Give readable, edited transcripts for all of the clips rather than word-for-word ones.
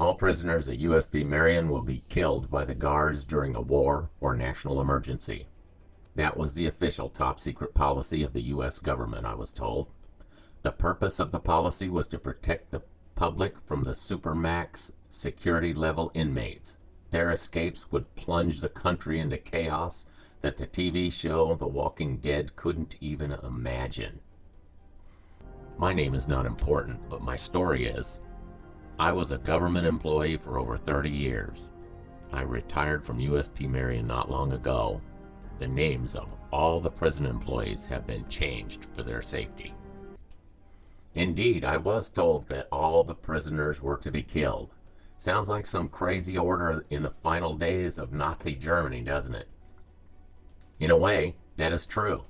All prisoners at USP Marion will be killed by the guards during a war or national emergency. That was the official top-secret policy of the U.S. government, I was told. The purpose of the policy was to protect the public from the Supermax security-level inmates. Their escapes would plunge the country into chaos that the TV show The Walking Dead couldn't even imagine. My name is not important, but my story is. I was a government employee for over 30 years. I retired from USP Marion not long ago. The names of all the prison employees have been changed for their safety. Indeed, I was told that all the prisoners were to be killed. Sounds like some crazy order in the final days of Nazi Germany, doesn't it? In a way, that is true.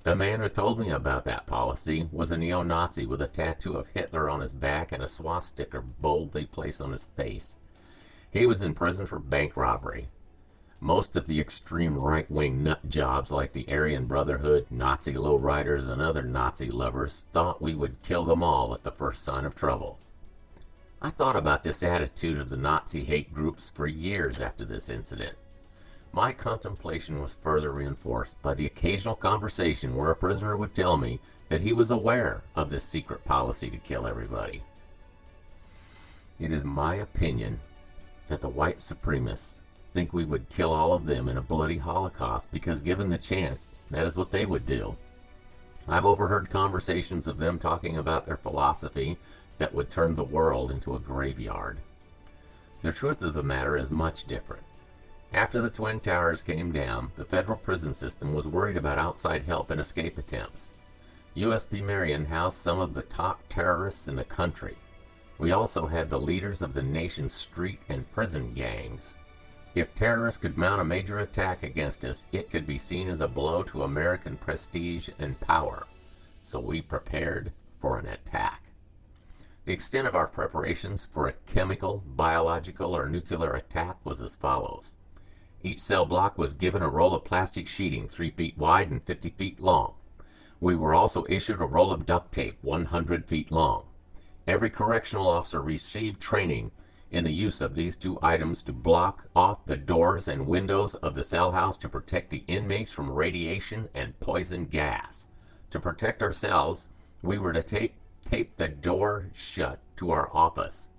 The man who told me about that policy was a neo-Nazi with a tattoo of Hitler on his back and a swastika boldly placed on his face. He was in prison for bank robbery. Most of the extreme right-wing nut jobs like the Aryan Brotherhood, Nazi lowriders, and other Nazi lovers thought we would kill them all at the first sign of trouble. I thought about this attitude of the Nazi hate groups for years after this incident. My contemplation was further reinforced by the occasional conversation where a prisoner would tell me that he was aware of this secret policy to kill everybody. It is my opinion that the white supremacists think we would kill all of them in a bloody holocaust because given the chance, that is what they would do. I've overheard conversations of them talking about their philosophy that would turn the world into a graveyard. The truth of the matter is much different. After the Twin Towers came down, the federal prison system was worried about outside help and escape attempts. USP Marion housed some of the top terrorists in the country. We also had the leaders of the nation's street and prison gangs. If terrorists could mount a major attack against us, it could be seen as a blow to American prestige and power. So we prepared for an attack. The extent of our preparations for a chemical, biological, or nuclear attack was as follows. Each cell block was given a roll of plastic sheeting 3 feet wide and 50 feet long. We were also issued a roll of duct tape 100 feet long. Every correctional officer received training in the use of these two items to block off the doors and windows of the cell house to protect the inmates from radiation and poison gas. To protect ourselves, we were to tape the door shut to our office.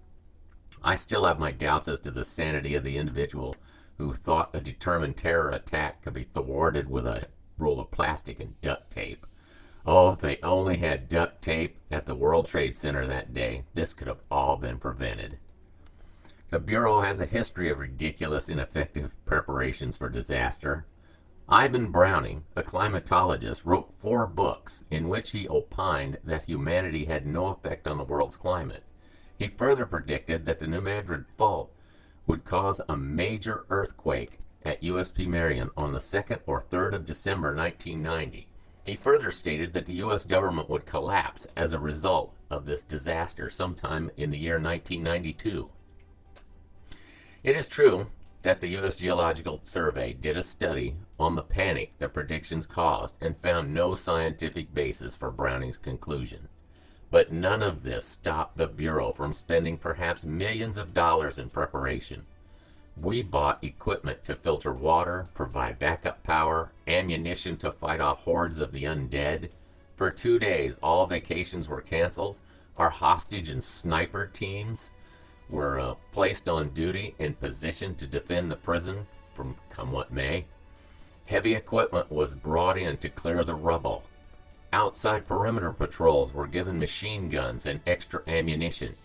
I still have my doubts as to the sanity of the individual who thought a determined terror attack could be thwarted with a roll of plastic and duct tape. Oh, if they only had duct tape at the World Trade Center that day, this could have all been prevented. The Bureau has a history of ridiculous, ineffective preparations for disaster. Ivan Browning, a climatologist, wrote 4 books in which he opined that humanity had no effect on the world's climate. He further predicted that the New Madrid Fault would cause a major earthquake at USP Marion on the 2nd or 3rd of December 1990. He further stated that the U.S. government would collapse as a result of this disaster sometime in the year 1992. It is true that the U.S. Geological Survey did a study on the panic the predictions caused and found no scientific basis for Browning's conclusion. But none of this stopped the Bureau from spending perhaps millions of dollars in preparation. We bought equipment to filter water, provide backup power, ammunition to fight off hordes of the undead. For 2 days, all vacations were canceled. Our hostage and sniper teams were placed on duty in position to defend the prison from come what may. Heavy equipment was brought in to clear the rubble. Outside perimeter patrols were given machine guns and extra ammunition.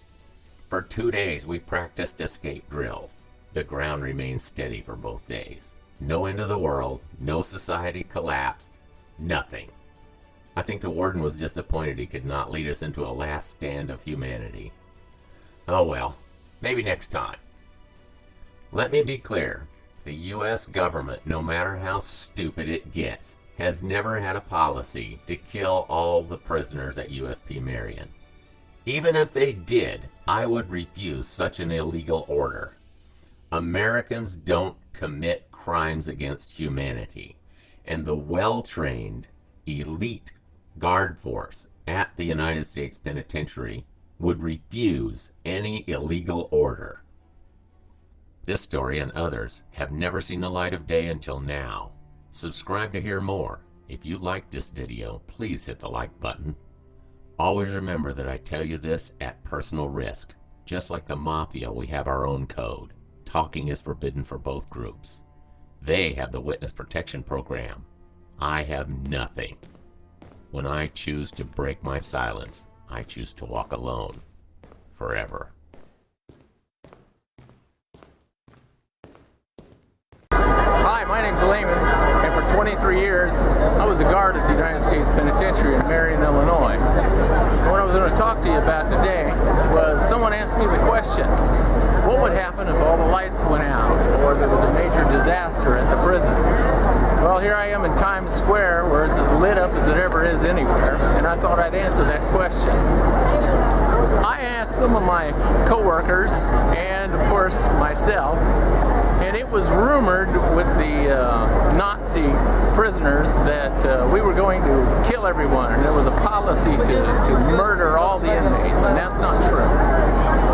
For 2 days, we practiced escape drills. The ground remained steady for both days. No end of the world, no society collapse, nothing. I think the warden was disappointed he could not lead us into a last stand of humanity. Oh well, maybe next time. Let me be clear, the U.S. government, no matter how stupid it gets, has never had a policy to kill all the prisoners at USP Marion. Even if they did, I would refuse such an illegal order. Americans don't commit crimes against humanity, and the well-trained, elite guard force at the United States Penitentiary would refuse any illegal order. This story and others have never seen the light of day until now. Subscribe to hear more. If you liked this video, please hit the like button. Always remember that I tell you this at personal risk. Just like the Mafia, we have our own code. Talking is forbidden for both groups. They have the witness protection program. I have nothing. When I choose to break my silence, I choose to walk alone. Forever. Hi, my name's Lehman, and for 23 years, I was a guard at the United States Penitentiary in Marion, Illinois. And what I was going to talk to you about today was someone asked me the question, what would happen if all the lights went out, or there was a major disaster at the prison? Well, here I am in Times Square, where it's as lit up as it ever is anywhere, and I thought I'd answer that question. I asked some of my co-workers, and of course myself, and it was rumored with the Nazi prisoners that we were going to kill everyone, and there was a policy to murder all the inmates, and that's not true.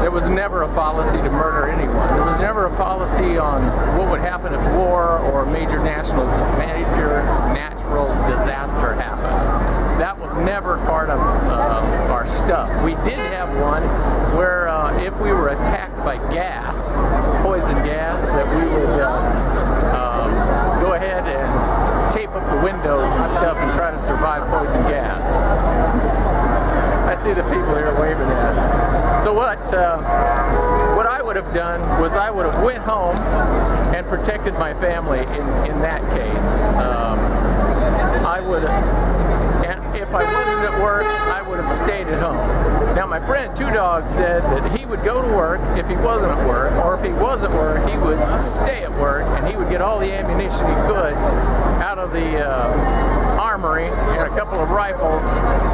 There was never a policy to murder anyone. There was never a policy on what would happen if war or a major natural disaster happened. That was never part of our stuff. We did have one where if we were attacked by gas, poison gas, that we would go ahead and tape up the windows and stuff and try to survive poison gas. I see the people here waving at us. So what I would have done was I would have went home and protected my family in that case. I would, and if I wasn't at work, I would have stayed at home. Now my friend Two Dog said that he would go to work if he wasn't at work, or if he was at work, he would stay at work and he would get all the ammunition he could out of the armory and a couple of rifles,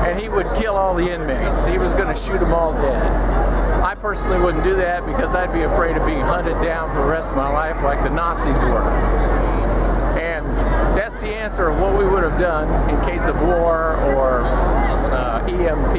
and he would kill all the inmates. He was going to shoot them all dead. I personally wouldn't do that because I'd be afraid of being hunted down for the rest of my life like the Nazis were. And that's the answer of what we would have done in case of war or EMP.